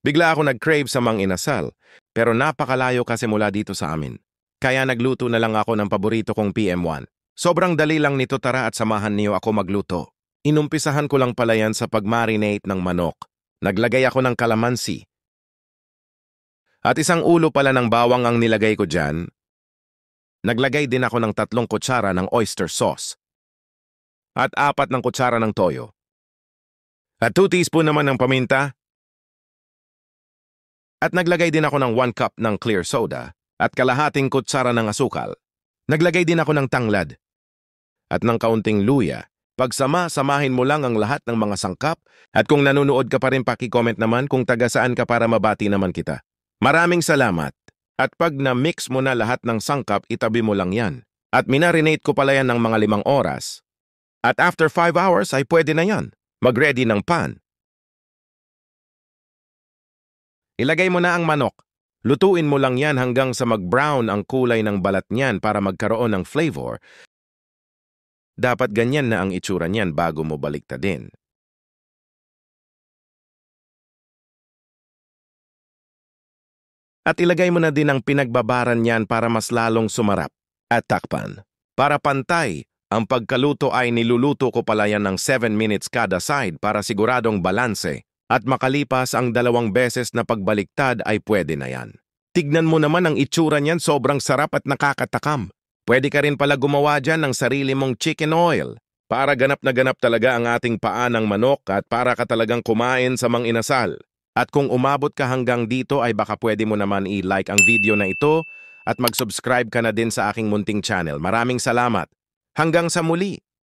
Bigla ako nag-crave sa mang inasal, pero napakalayo kasi mula dito sa amin. Kaya nagluto na lang ako ng paborito kong PM1. Sobrang dali lang nito, tara at samahan niyo ako magluto. Inumpisahan ko lang pala yan sa pag-marinate ng manok. Naglagay ako ng kalamansi. At isang ulo pala ng bawang ang nilagay ko dyan. Naglagay din ako ng 3 kutsara ng oyster sauce. At 4 ng kutsara ng toyo. At 2 teaspoon naman ng paminta. At naglagay din ako ng 1 cup ng clear soda at kalahating kutsara ng asukal. Naglagay din ako ng tanglad at ng kaunting luya. Pagsama-samahin mo lang ang lahat ng mga sangkap at kung nanonood ka pa rin, paki-comment naman kung taga saan ka para mabati naman kita. Maraming salamat. At pag na-mix mo na lahat ng sangkap, itabi mo lang yan. At minarinate ko pala yan ng mga 5 oras. At after 5 hours ay pwede na yan. Mag-ready ng pan. Ilagay mo na ang manok. Lutuin mo lang yan hanggang sa mag-brown ang kulay ng balat niyan para magkaroon ng flavor. Dapat ganyan na ang itsura niyan bago mo baliktadin. At ilagay mo na din ang pinagbabaran niyan para mas lalong sumarap. At takpan. Para pantay, ang pagkaluto ay niluluto ko pala yan ng 7 minutes kada side para siguradong balanse. At makalipas ang 2 beses na pagbaliktad ay pwede na yan. Tignan mo naman ang itsura niyan, sobrang sarap at nakakatakam. Pwede ka rin pala gumawa dyan ng sarili mong chicken oil. Para ganap na ganap talaga ang ating paa ng manok at para ka talagang kumain sa mang inasal. At kung umabot ka hanggang dito ay baka pwede mo naman i-like ang video na ito at mag-subscribe ka na din sa aking munting channel. Maraming salamat. Hanggang sa muli!